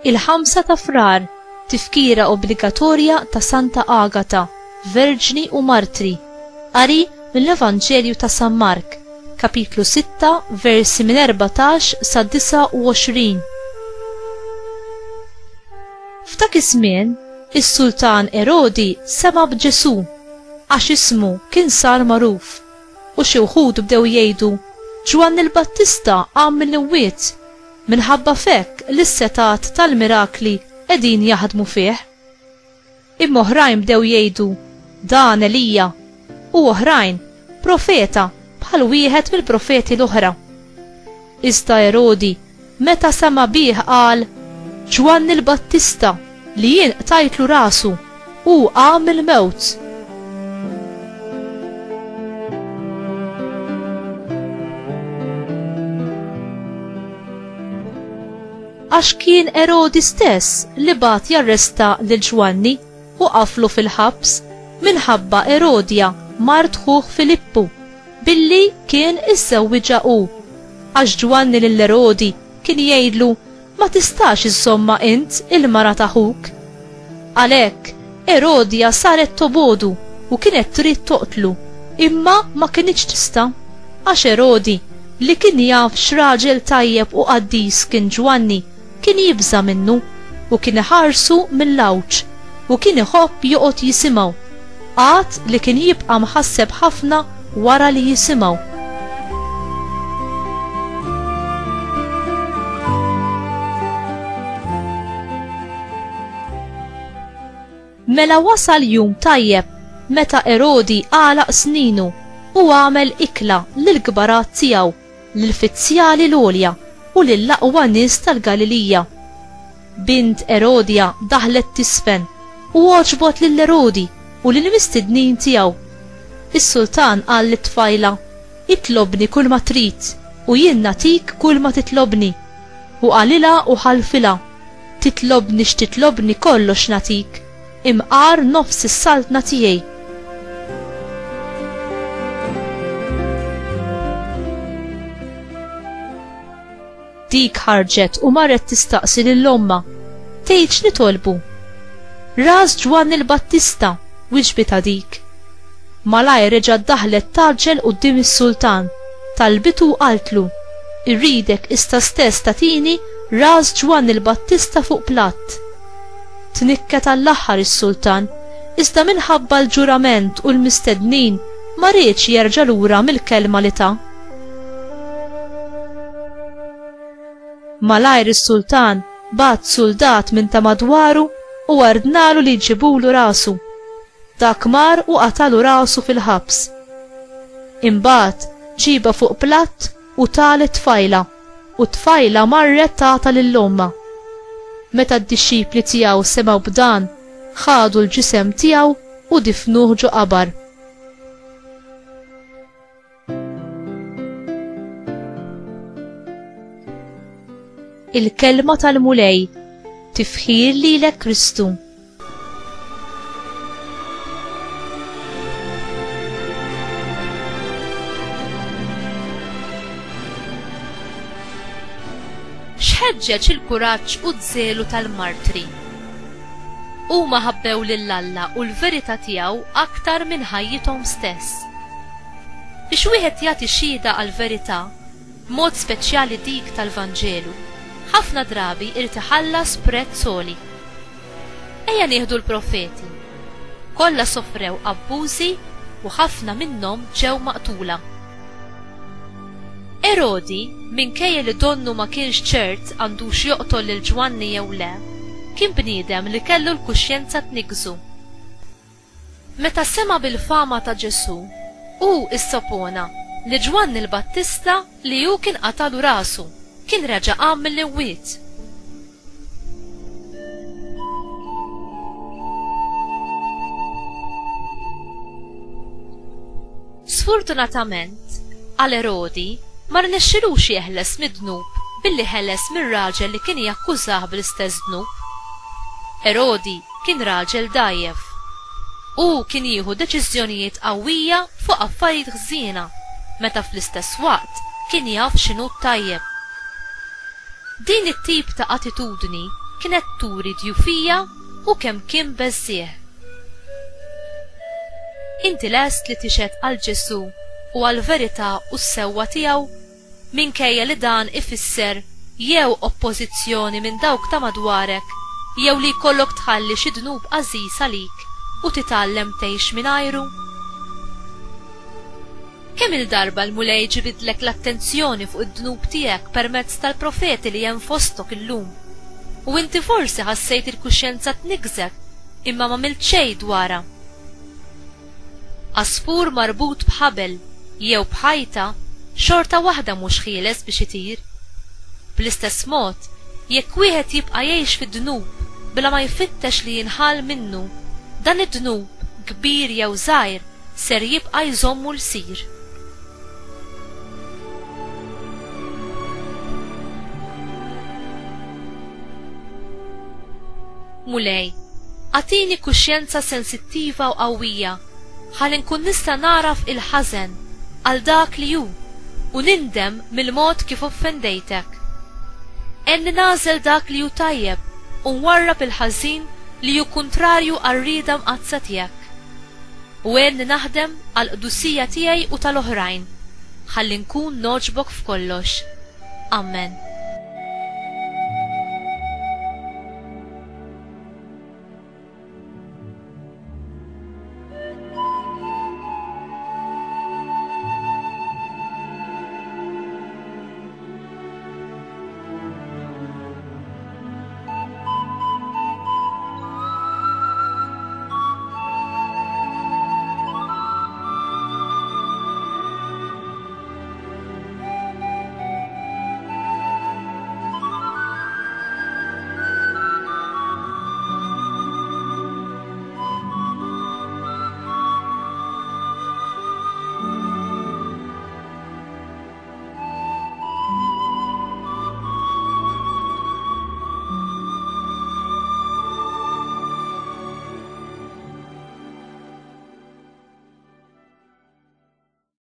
Il-5 ta' Frar, tifkira obbligatorja ta' Santa Agata, Verġni u Martri. Qari mill-Evanġelju ta' San Mark, kapitlu 6, versi minn 14 sa 29. F'dak iż-żmien, is-Sultan Erodi sema b'Ġesu għax ismu kien sar magħruf, u xi wħud bdew jgħidu Ġwanni l-Battista qam mill-imwiet, minħabba fekk l-setat tal-mirakli qegħdin jaħdmu fih. Imma oħrajn bdew jgħidu dan Elija, u oħrajn profeta bħal wieħed mill-profeti l-oħra. Iżda Erodi meta sema bih qal Ġwanni l-Battista li jien qtajtlu rasu u qam il-mewt. Għax kien Erodi stess li bat jarresta lil Ġwanni u qaflu fil-ħabs minħabba Erodja mart ħuħ Filippu billi kien issewwiġa hu, għax Ġwanni lil Erodi kien jgħidlu ma tistax iżomma int il-mara ta' ħuk. Għalhekk Erodja saret tobodu u kienet trid toqtlu, imma ma kienx tista' għax Erodi li kien jaf x'raġel tajjeb u qaddis kien Ġwanni kien jibża minnu u kien iħarsu mill-lawġ u kien iħobb joqgħod jisimgħu, qatt li kien jibqa' mħasseb ħafna wara li jisimgħu. Mela wasal jum tajjeb meta Erodi għalaq sninu u għamel ikla lill-gbarat tiegħu, lill-fizzjali l-għolja u lill-aqwa nies tal-Galilija. Bint Erodja daħlet tisfen u għoġbot lill-Erodi u lill-mistednin tiegħu. Is-Sultan qal lit-tfajla itlobni kull ma trid u jien natik kull ma titlobni, u qalilha u ħalfilha titlobni x'titlobni kollox natik, imqar nofs is-saltna tiegħi. Dik ħarġet u marret tistaqsi lill-omma tgħid x'nitolbu. Ras Ġwanni l-Battista wiġbita dik. Malajr reġgħet daħlet taġġel quddiem is-Sultan, talbitu qaltlu irridek ista stess tatini ras Ġwanni l-Battista fuq platt. Tnikket għall-aħħar is-Sultan, iżda minħabba l-ġurament u l-mistednin ma rridx jerġa' lura mill-kelma li ta'. Malajr is-Sultan bat soldat minn ta' madwaru u ordnalu li jġibulu rasu. Dak mar u qatalu rasu fil-ħabs. Imbagħad ġiba fuq platt u talet tfajla, u tfajla marret tagħta lill-omma. Meta d-dixxipli tiegħu semgħu b'dan, ħadu l-ġisem tiegħu u difnuh ġo qabar. Il-kelma tal-mulej, tifħir lilek Kristu. X'ħeġġeġ il-kuraġġ u d-żelu tal-martri. Huma ħabbew lill-Alla u l-verità tiegħu aktar minn ħajjithom stess. Biex wieħed jagħti xhieda għall-verità, mod speċjali dik tal-Vanġelu, ħafna drabi irid iħallas prezz soli. Ejja nieħdu l-profeti. Kollha sofrew abbużi u ħafna minnhom ġew maqtula. Erodi, minkejja li donnu ma kienx ċert għandux joqtol lil Ġwanni jew le, kien bniedem li kellu l-kuxjenza tniġżu. Meta sema bil-fama ta' Ġesu, hu issopona li Ġwanni l-Battista li hu kien qatalu rasu kien reġa' qam mill-imwiet. Sfortunatament, għal Erodi ma rnexxilux jeħles mid-dnub billi ħeles mir-raġel li kien jakkużah bl-istess dnub. Erodi kien raġel dajjef u kien jieħu deċiżjonijiet qawwija fuq affarijiet ħżiena meta fl-istess waqt kien jaf x'inhu tajjeb. Din it-tip ta' attitudni kienet turi djufija u kemm kien beżżieħ. Inti lest li tixed għal Ġesu u għal verità u s-sewwa tiegħu minkejja li dan ifisser jew oppożizzjoni minn dawk ta' madwarek jew li jkollok tħalli xi dnub għażiż għalik u titgħallem tgħix mingħajru? Kemm il-darba l-mulej ġibidlek l-attenzjoni fuq id-dnub tiegħek permezz tal-profeti li hemm fostok illum u inti forsi ħassejt il-kuxjenza tnigżek imma ma milt xejn dwarha. Għasfur marbut b'ħabel jew b'ħajta xorta waħda mhux ħieles biex itir. Bl-istess mod, jekk wieħed jibqa' jgħix fid-dnub bla ma jfittex li jinħal minnu, dan id-dnub kbir jew żgħir ser jibqa' jżommu l-sir. Mulej, għatini kuxjenza sensittiva u qawwija ħalli nkun nista' naraf il-ħażen għal dak li hu u nindem mill-mod kif offendejtek. Enni nażel dak li hu tajjeb u nwarrab il-ħażin li hu kontrarju għar-rieda mqazza tiegħek. U enni naħdem għal qdusija tiegħi u tal-oħrajn ħalli nkun noġbok f'kollox. Amen.